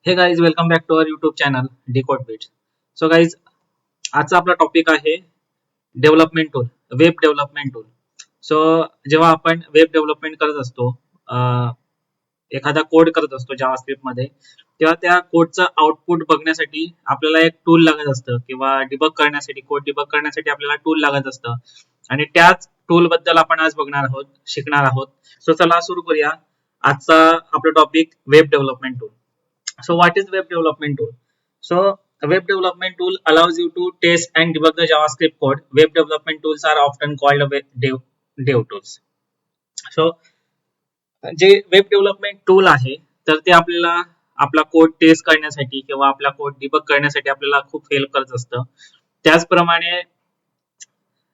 हे guys welcome back to our YouTube channel DcodeBits. So guys आजचा आपला topic आहे development tool, web development tool. So जेव्हा आपण वेब डेव्हलपमेंट करत असतो, एखादा कोड करत असतो जावास्क्रिप्ट मध्ये, तेव्हा त्या कोडचं आउटपुट बघण्यासाठी आपल्याला एक टूल लागत असतं किंवा डिबग करण्यासाठी, कोड डिबग करण्यासाठी आपल्याला टूल लागत असतं. आणि त्याच टूल बद्दल आपण आज बघणार आहोत, शिकणार आहोत. सो चला सुरू करूया. आजचा आपला topic web development tool. So what is web development tool? So a web development tool allows you to test and debug the JavaScript code. Web development tools are often called dev tools. So जे web development tool आहे तर ते आपल्याला आपला code taste करण्यासाठी किंवा आपला code debug करण्यासाठी आपल्याला खूप हेल्प करत असतं. त्याचप्रमाणे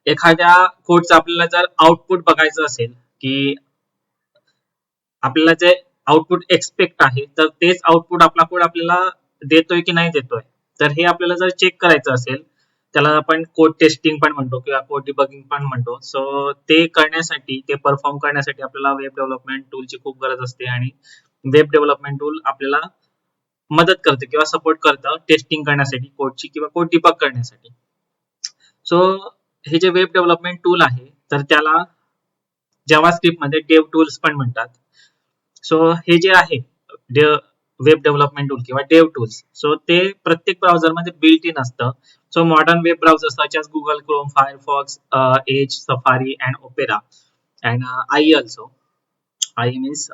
एखाद्या कोडचं आपल्याला जर आउटपुट बघायचं असेल की आपल्याला जे आउटपुट एक्सपेक्ट आहे तर तेच आउटपुट आपला कोड आपल्याला देतोय की नाही देतोय, तर हे आपल्याला जर चेक करायचं असेल, त्याला आपण कोड टेस्टिंग पण म्हणतो किंवा कोड डिबगिंग पण म्हणतो. सो ते करण्यासाठी, ते परफॉर्म करण्यासाठी आपल्याला वेब डेव्हलपमेंट टूलची खूप गरज असते. आणि वेब डेव्हलपमेंट टूल आपल्याला मदत करते किंवा सपोर्ट करतं टेस्टिंग करण्यासाठी कोडची किंवा कोड डिबग करण्यासाठी. सो हे जे वेब डेव्हलपमेंट टूल आहे तर त्याला जावास्क्रिप्ट मध्ये डेव टूल्स पण म्हणतात. सो हे जे आहे वेब डेव्हलपमेंट टूल किंवा डेव टूल्स, सो ते प्रत्येक ब्राउझर मध्ये बिल्ट इन असतं. So modern web browser such as Google Chrome, Firefox, Edge, Safari and Opera and I also. I means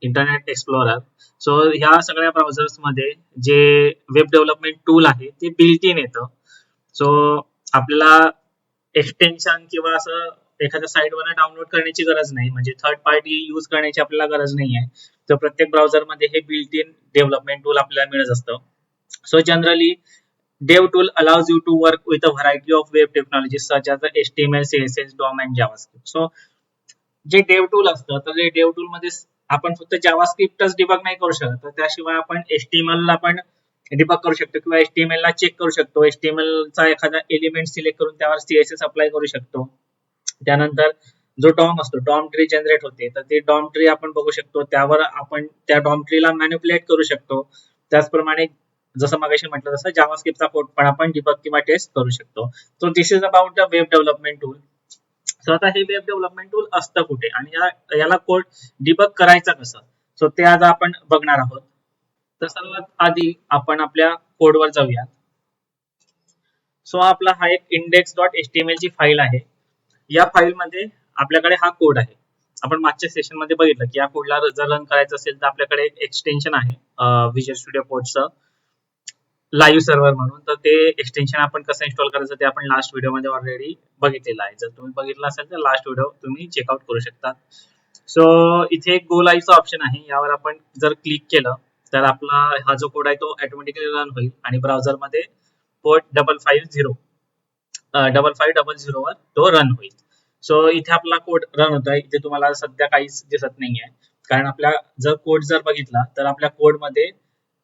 Internet Explorer. So ह्या सगळ्या ब्राउझर्स मध्ये जे web development tool आहे ते बिल्ट इन येतं. सो आपल्याला एक्सटेन्शन किंवा असं एखाद्या साईटवर डाउनलोड करण्याची गरज नाही, म्हणजे थर्ड पार्टी यूज करण्याची आपल्याला गरज नाही आहे. तर प्रत्येक ब्राउझर मध्ये हे बिल्ट इन डेव्हलपमेंट टूल आपल्याला मिळत असतं. So generally dev tool allows you to work with a variety of web technologies such as the HTML, CSS, DOM and JavaScript. So जे dev tool असतं तर ते dev tool मध्ये आपण फक्त जावास्क्रिप्टच डिबग नाही करू शकत, तर त्याशिवाय आपण HTML ला पण डिबग करू शकतो किंवा HTML ला चेक करू शकतो. HTML चा एखादा एलिमेंट सिलेक्ट करून त्यावर CSS अप्लाय करू शकतो. त्यानंतर जो डॉम असतो, डॉम ट्री जनरेट होते, तर ते डॉम ट्री आपण बघू शकतो, त्यावर आपण त्या डॉम ट्रीला मॅनिप्युलेट करू शकतो. त्याचप्रमाणे जसं मगाशी म्हटलं तसं जावास्क्रिप्टचा कोड पण आपण डिबग किंवा टेस्ट करू शकतो. So this is about the web development tool. So आता हे वेब डेव्हलपमेंट टूल असतं कुठे आणि याला कोड डिबग करायचा कसं, सो ते आज आपण बघणार आहोत. तर सर्वात आधी आपण आपल्या कोडवर जाऊया. सो आपला हा एक index.html ची फाईल आहे. या फाईल मध्ये आपल्याकडे हा कोड आहे. आपण मागच्या सेशन मध्ये बघितलं की या कोडला जर रन करायचं असेल तर आपल्याकडे एक एक्सटेन्शन आहे विजुअल स्टुडिओ कोडचं लाईव्ह सर्व्हर म्हणून. तर ते एक्सटेन्शन आपण कसं इन्स्टॉल करायचं ते आपण लास्ट व्हिडिओ मध्ये ऑलरेडी बघितलेलं आहे. जर तुम्ही बघितलं असेल तर लास्ट व्हिडिओ तुम्ही चेकआउट करू शकता. सो इथे एक गो लाईव्हचा ऑप्शन आहे, यावर आपण जर क्लिक केलं तर आपला हा जो कोड आहे तो ऑटोमॅटिकली रन होईल आणि ब्राउझर मध्ये पोर्ट 5500 वर तो रन होईल. सो इथे आपला कोड रन होत आहे. इथे तुम्हाला सध्या काहीच दिसत नाहीये, कारण आपल्या जर कोड जर बघितला तर आपल्या कोड मध्ये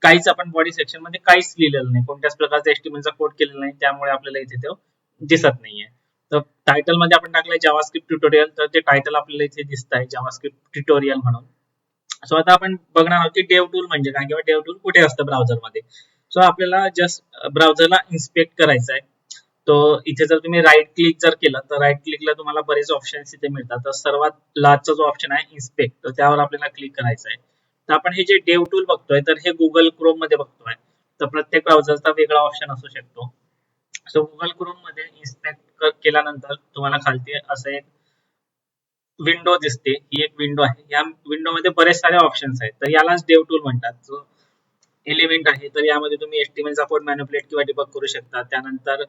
काहीच, आपण बॉडी सेक्शन मध्ये काहीच लिहिलेलं नाही, कोणत्याच प्रकारचा HTML चा कोड केलेला नाही, त्यामुळे आपल्याला इथे तो दिसत नाहीये. तर टायटल मध्ये आपण टाकलंय जावास्क्रिप्ट ट्युटोरियल, तर ते टायटल आपल्याला इथे दिसत आहे जावास्क्रिप्ट ट्युटोरियल म्हणून. सो आता आपण बघणार आहोत की डेव टूल म्हणजे काय किंवा डेव टूल कुठे असतं ब्राउझर मध्ये. सो आपल्याला जस्ट ब्राउझरला इन्स्पेक्ट करायचं आहे. तो इथे जर तुम्ही राईट क्लिक जर केलं तर राईट क्लिकला तुम्हाला बरेच ऑप्शन्स इथे मिळतात. तर सर्वात लास्टचा जो ऑप्शन आहे इन्स्पेक्ट, तर त्यावर आपल्याला क्लिक करायचं आहे. तर आपण हे जे डेव टूल बघतोय तर हे गुगल क्रोम मध्ये बघतोय. तर प्रत्येक ब्राउझरचा वेगळा ऑप्शन असू शकतो. सो गुगल क्रोम मध्ये इन्स्पेक्ट केल्यानंतर तुम्हाला खालती असं एक विंडो दिसते. ही एक विंडो आहे. या विंडो मध्ये बरेच सारे ऑप्शन्स आहेत, तर यालाच डेव टूल म्हणतात. जो एलिमेंट आहे तर यामध्ये तुम्ही HTML चा कोड मॅनिप्युलेट किंवा डिबग करू शकता. त्यानंतर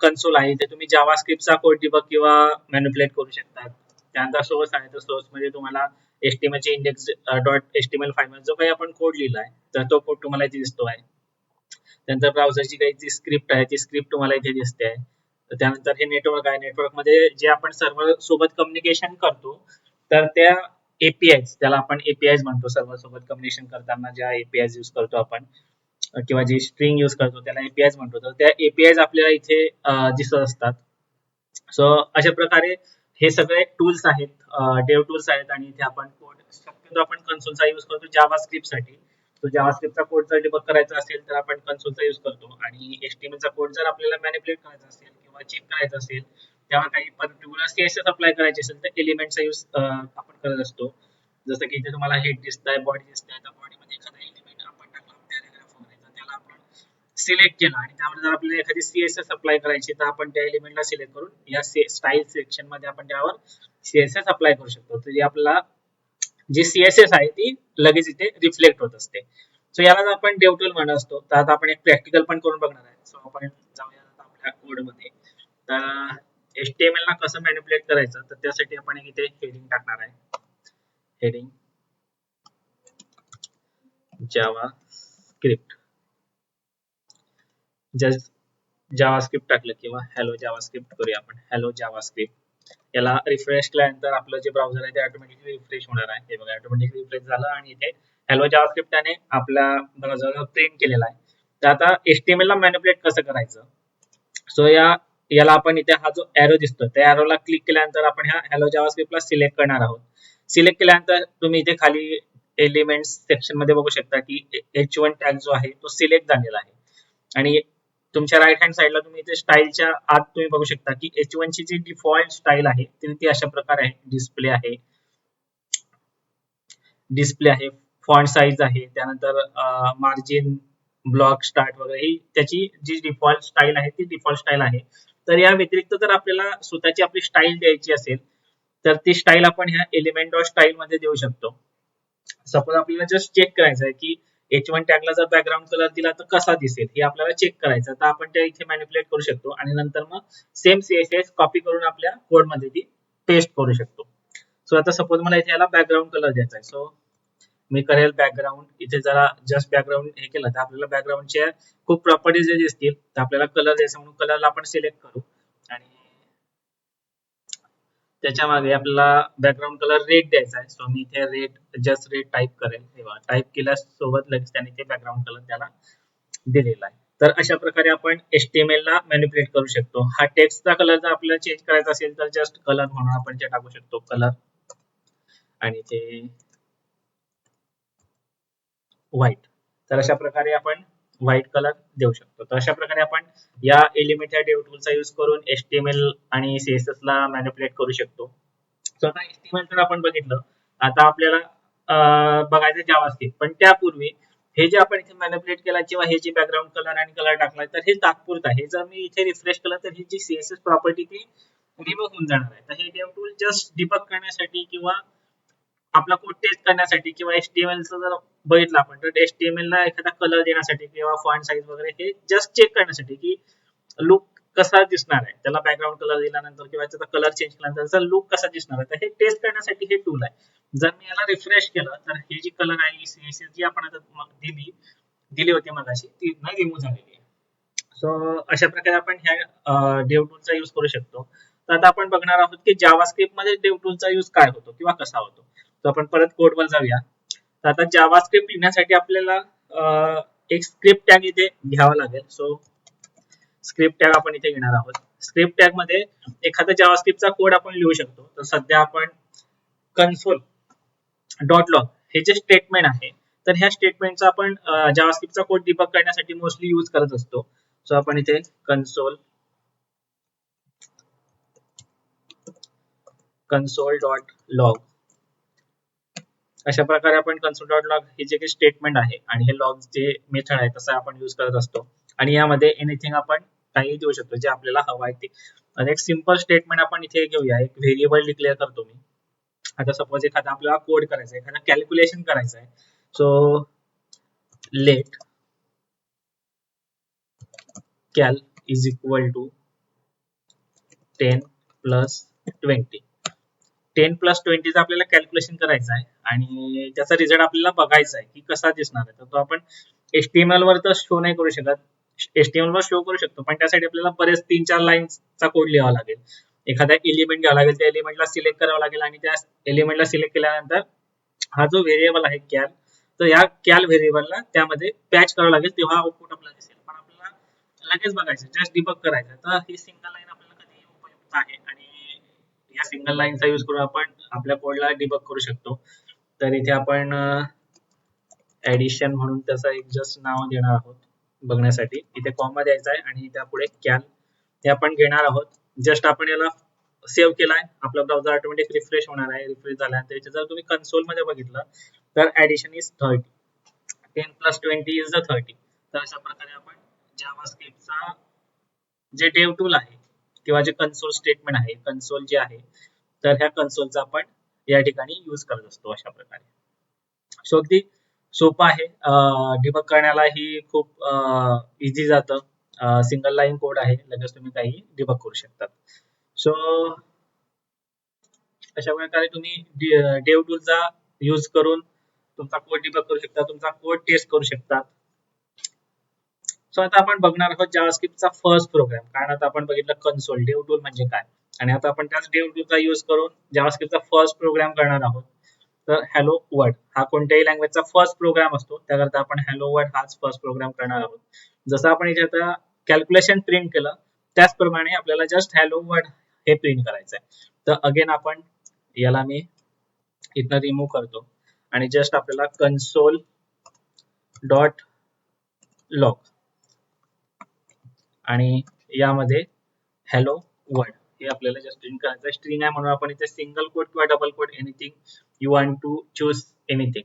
कन्सोल आहे, ते तुम्ही जावास्क्रिप्टचा कोड डिबग किंवा मॅनिप्युलेट करू शकता. त्यानंतर सोर्स आहे, तर सोर्स मध्ये तुम्हाला HTML चे index.html फाईल मध्ये जो काही आपण कोड लिहिलाय तर तो कोड तुम्हाला इथे दिसतो आहे. त्यानंतर ब्राउझरची काही जी स्क्रिप्ट आहे ती स्क्रिप्ट तुम्हाला इथे दिसते आहे. त्यानंतर हे नेटवर्क आहे, नेटवर्क मध्ये जे आपण सर्व्हर सोबत कम्युनिकेशन करतो तर त्या APIs, त्याला आपण APIs म्हणतो, सर्व्हर सोबत कम्युनिकेशन करताना ज्या APIs यूज करतो आपण किंवा जी स्ट्रिंग यूज करतो त्याला APIs म्हणतो. तर त्या APIs आपल्याला इथे दिसत असतात. सो अशा प्रकारे हे सगळे टूल्स आहेत, डेव टूल्स आहेत. आणि इथे आपण कोड शक्यतो आपण कन्सोलचा यूज करतो जावास्क्रिप्ट साठी. तो जावास्क्रिप्टचा कोड जर डिबग करायचा असेल तर आपण कन्सोलचा यूज करतो, आणि एचटीएमएलचा कोड जर आपल्याला मॅनिपुलेट करायचा असेल किंवा चेक करायचा असेल, तेव्हा काही पर्टिक्युलर सीएसएस अप्लाय करायचे असेल तर एलिमेंटचा यूज आपण करत असतो. जसं की इथे तुम्हाला हेड दिसतंय, बॉडी दिसतंय, तर बॉडीमध्ये एखादा एलिमेंट आपण टाकला पॅराग्राफ वगैरे, तर त्याला आपण सिलेक्ट केला आणि त्यावर जर आपल्याला एखादी सीएसएस अप्लाय करायची तर आपण त्या एलिमेंटला सिलेक्ट करून या स्टाईल सेक्शन मध्ये आपण त्यावर सीएसएस अप्लाय करू शकतो. तर जे आपल्याला जी सीएसएस आहे ती लगेच इथे रिफ्लेक्ट होत असते. सो याला आपण डेव टूल म्हणत असतो. तर आता आपण एक प्रॅक्टिकल पण करून बघणार आहे. सो आपण जाऊया आता आपल्या कोड मध्ये. तर एचटीएमएल ला कसं मॅनिपुलेट करायचं, तर त्यासाठी आपण इथे हेडिंग टाकणार आहे. हेडिंग जावास्क्रिप्ट, जस्ट जावास्क्रिप्ट टाकलं किंवा हॅलो जावास्क्रिप्ट करूया आपण. Hello JavaScript. याला रिफ्रेश केल्यानंतर आपलं जे ब्राउझर आहे ते ऑटोमॅटिकली रिफ्रेश होणार आहे. हे बघा ऑटोमॅटिकली रिफ्रेश झालं आणि इथे हॅलो जावास्क्रिप्ट त्याने आपल्या ब्राउझरवर प्रिंट केलेला आहे. तर आता एचटीएमएल ला मॅनिपुलेट कसं करायचं, सो याला आपण इथे हा जो एरो दिसतो त्या एरोला क्लिक केल्यानंतर आपण ह्या हॅलो जावास्क्रिप्टला सिलेक्ट करणार आहोत. सिलेक्ट केल्यानंतर तुम्ही इथे खाली एलिमेंट्स सेक्शन मध्ये बघू शकता की H1 टॅग जो आहे तो सिलेक्ट झालेला आहे, आणि तुमच्या राईट हँड साइडला तुम्ही इथे स्टाईलच्या आत तुम्ही बघू शकता की H1 ची जी डिफॉल्ट स्टाईल आहे ती अशा प्रकारे आहे. डिस्प्ले आहे, फॉन्ट साइज आहे, त्यानंतर मार्जिन, ब्लॉक स्टार्ट वगैरे ही त्याची जी डिफॉल्ट स्टाईल आहे ती डिफॉल्ट स्टाईल आहे. तर या व्यतिरिक्त जर आपल्याला स्वतःची आपली स्टाईल द्यायची असेल तर ती स्टाईल आपण ह्या एलिमेंट डॉट स्टाईल मध्ये देऊ शकतो. सपोज आपल्याला जस्ट चेक करायचं आहे की H1 टॅगला जर बॅकग्राऊंड कलर दिला तर कसा दिसेल हे आपल्याला चेक करायचं, तर आपण ते इथे मॅनिपुलेट करू शकतो आणि नंतर मग सेम सीएसएस कॉपी करून आपल्या कोड मध्ये ती पेस्ट करू शकतो. सो आता सपोज मला इथे याला बॅकग्राऊंड कलर द्यायचा आहे. सो मी करेल बॅकग्राऊंड. इथे जरा जस्ट बॅकग्राऊंड हे केलं तर आपल्याला बॅकग्राऊंडच्या खूप प्रॉपर्टीज दिसतील. तर आपल्याला कलर द्यायचा म्हणून कलरला आपण सिलेक्ट करू आणि त्याच्या मागे आपल्याला बॅकग्राऊंड कलर रेड द्यायचा आहे. सो मी इथे रेड टाईप करेल. तेव्हा टाईप केल्यासोबत लगेच त्याने ते बॅकग्राऊंड कलर त्याला दिलेला आहे. तर अशा प्रकारे आपण एचटीएमएल ला मॅनिपुलेट करू शकतो. हा टेक्स्टचा कलर जर आपल्याला चेंज करायचा असेल तर जस्ट कलर म्हणून आपण ते टाकू शकतो कलर, आणि ते व्हाईट. तर अशा प्रकारे आपण व्हाईट कलर देऊ शकतो. तर अशा प्रकारे आपण या एलिमेंट या डेव टूलचा यूज करून एचटीएमएल आणि सीएसएस ला मॅनिपुलेट करू शकतो. सो आता एचटीएमएल तर आपण बघितलं. आता आपल्याला बघायचं जावास्क्रिप्ट, पण त्यापूर्वी हे जे आपण इथे मॅनिपुलेट केला किंवा हे जे बॅकग्राऊंड कलर आणि कलर टाकला तर हे तात्पुरतं आहे. जर मी इथे रिफ्रेश केलं तर ही जी सीएसएस प्रॉपर्टी ती रिमूव्ह होऊन जाणार आहे. तर हे डेव टूल जस्ट डिबग करण्यासाठी किंवा आपला कोड टेस्ट करण्यासाठी किंवा एचटीएमएल चं जर बघितलं आपण तर एचटीएमएल ला एखादा कलर देण्यासाठी किंवा फॉन्ट साइज वगैरे हे जस्ट चेक करण्यासाठी की लुक कसा दिसणार आहे, त्याला बॅकग्राऊंड कलर दिल्यानंतर किंवा त्याचा कलर चेंज केल्यानंतर त्याचा लुक कसा दिसणार आहे, तर हे टेस्ट करण्यासाठी हे टूल आहे. जर मी याला रिफ्रेश केलं तर हे जी कलर आहे सीएसएस जी आपण आता दिली होती मगाशी ती न रिमूव्ह झालेली आहे. सो अशा प्रकारे आपण ह्या डेव टूलचा यूज करू शकतो. तर आता आपण बघणार आहोत की जावास्क्रिप्ट मध्ये डेव टूलचा यूज काय होतो किंवा कसा होतो. तर आपण परत कोडवर जाऊया. तर आता जावास्क्रिप्ट लिहिण्यासाठी आपल्याला एक स्क्रिप्ट टॅग इथे घ्यावा लागेल. सो स्क्रिप्ट टॅग आपण इथे घेणार आहोत. स्क्रिप्ट टॅग मध्ये एखादा जावास्क्रिप्टचा कोड आपण लिहू शकतो. तर सध्या आपण कन्सोल डॉट लॉग हे जे स्टेटमेंट आहे तर ह्या स्टेटमेंटचा आपण जावास्क्रिप्टचा कोड डिबग करण्यासाठी मोस्टली यूज करत असतो. सो आपण इथे कन्सोल डॉट लॉग अशा प्रकारे आपण कन्सोल डॉट लॉग हे जे काही स्टेटमेंट आहे आणि हे लॉग जे मेथड आहे तसं आपण यूज करत असतो, आणि यामध्ये एनिथिंग आपण काही देऊ शकतो जे आपल्याला हवं आहे ते. आणि एक सिंपल स्टेटमेंट आपण इथे घेऊया. एक व्हेरिएबल डिक्लेअर करतो मी. आता सपोज एखादा आपल्याला कोड करायचा आहे, एखादा कॅल्क्युलेशन करायचं आहे. So let cal is equal to 10 plus 20. 10 plus 20 आपल्याला कॅल्क्युलेशन करायचं आहे आणि त्याचा रिझल्ट आपल्याला बघायचा आहे की कसा दिसणार आहे. तर तो आपण एचटीएमएल वर तर शो नाही करू शकत. एचटीएमएल वर शो करू शकतो पण त्यासाठी आपल्याला बरेच 3-4 लाईन्सचा कोड लिहावा लागेल. एखादा एलिमेंट घ्यावा लागेल, त्या एलिमेंटला सिलेक्ट करावं लागेल आणि त्या एलिमेंटला सिलेक्ट केल्यानंतर हा जो व्हेरिएबल आहे कॅल, तर या कॅल व्हेरिएबलला त्यामध्ये पॅच करावं लागेल, तेव्हा आउटपुट आपल्याला दिसेल. पण आपल्याला लगेच बघायचं, जस्ट डिबग करायचं. तर ही सिंगल लाईन आपल्याला कधी उपयुक्त आहे आणि या सिंगल लाईनचा यूज करून आपण आपल्या कोडला डिबग करू शकतो. तर इथे आपण ऍडिशन म्हणून त्याचा एक जस्ट नाव देणार आहोत बघण्यासाठी. इथे कॉमा द्यायचा आहे आणि त्यापुढे कॅल हे आपण घेणार आहोत. जस्ट आपण याला सेव्ह केलाय. आपला ब्राउझर ऑटोमॅटिक रिफ्रेश होणार आहे. रिफ्रेश झाल्यानंतर जर तुम्ही कन्सोल मध्ये बघितलं तर ऍडिशन इज 30. 10 + 20 is the 30. तर अशा प्रकारे आपण जावास्क्रिप्टचा जे डेव टूल आहे किंवा जे कन्सोल स्टेटमेंट आहे, कन्सोल जे आहे, तर ह्या कन्सोलचा आपण या ठिकाणी यूज करत असतो अशा प्रकारे. सो अगदी सोपं आहे. डिबग करण्यालाही खूप इझी जातं. सिंगल लाईन कोड आहे, लगेच तुम्ही काही डिबग करू शकतात. सो अशा प्रकारे तुम्ही डेव टूलचा यूज करून तुमचा कोड डिबग करू शकता, तुमचा कोड टेस्ट करू शकता. सो आता आपण बघणार आहोत जावास्क्रिप्टचा फर्स्ट प्रोग्राम. कारण आता आपण बघितलं कन्सोल डेव टूल म्हणजे काय, आणि आता आपण त्याच डेव टूलचा यूज करून जावास्क्रिप्टचा फर्स्ट प्रोग्राम करणार आहोत. तर हॅलो वर्ल्ड हा कोणत्याही लँग्वेजचा फर्स्ट प्रोग्राम असतो, त्याकरता आपण हॅलो वर्ल्ड हाच फर्स्ट प्रोग्राम करणार आहोत. जसं आपण इथे आता कॅल्क्युलेशन प्रिंट केलं त्याचप्रमाणे आपल्याला जस्ट हॅलो वर्ल्ड हे प्रिंट करायचं आहे. तर अगेन आपण याला मी इथनं रिमूव्ह करतो आणि जस्ट आपल्याला कन्सोल डॉट लॉग आणि यामध्ये हॅलो वर्ल्ड हे आपल्याला जस्ट प्रिंट करायचं आहे. स्ट्रिंग आहे म्हणून आपण इथे सिंगल कोट किंवा double quote anything you want to choose anything.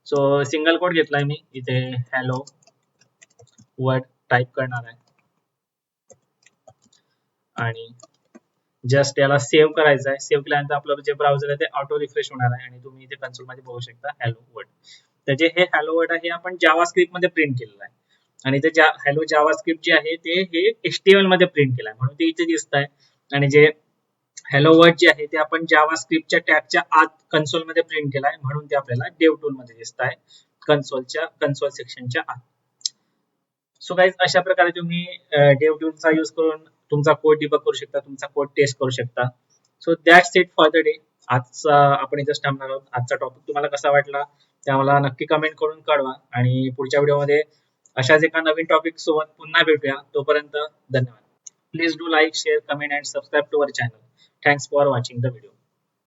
So single quote घेतलाय मी इथे, हॅलो वर्ल्ड टाइप करणार आहे आणि जस्ट याला सेव्ह करायचं आहे. सेव्ह केल्यानंतर आपलं जे ब्राउझर आहे ते ऑटो रिफ्रेश होणार आहे आणि तुम्ही इथे कन्सोल मध्ये बघू शकता हॅलो वर्ल्ड. त्याचे हे हॅलो वर्ल्ड आहे आपण जावास्क्रिप्ट मध्ये प्रिंट केलेलं आहे आणि ते हॅलो जावास्क्रिप्ट जे आहे ते हे HTML मध्ये प्रिंट केलं आहे म्हणून ते इथे दिसत आहे. आणि जे हॅलो वर्ल्ड जे आहे ते आपण जावास्क्रिप्टच्या टॅगच्या आत कन्सोल मध्ये प्रिंट केलं आहे म्हणून ते आपल्याला डेव टूल मध्ये दिसत आहे कन्सोल सेक्शनच्या आत. सो गाइज अशा प्रकारे तुम्ही डेव टूलचा यूज करून तुमचा कोड डिबग करू शकता, तुमचा कोड टेस्ट करू शकता. So that's it for the day. आजचा आपण इथेच थांबणार आहोत. आजचा टॉपिक तुम्हाला कसा वाटला ते आम्हाला नक्की कमेंट करून कळवा आणि पुढच्या व्हिडिओमध्ये अशाच एका नवीन टॉपिक सोबत पुन्हा भेटूया. तोपर्यंत धन्यवाद. Please do like, share, comment and subscribe to our channel. Thanks for watching the video.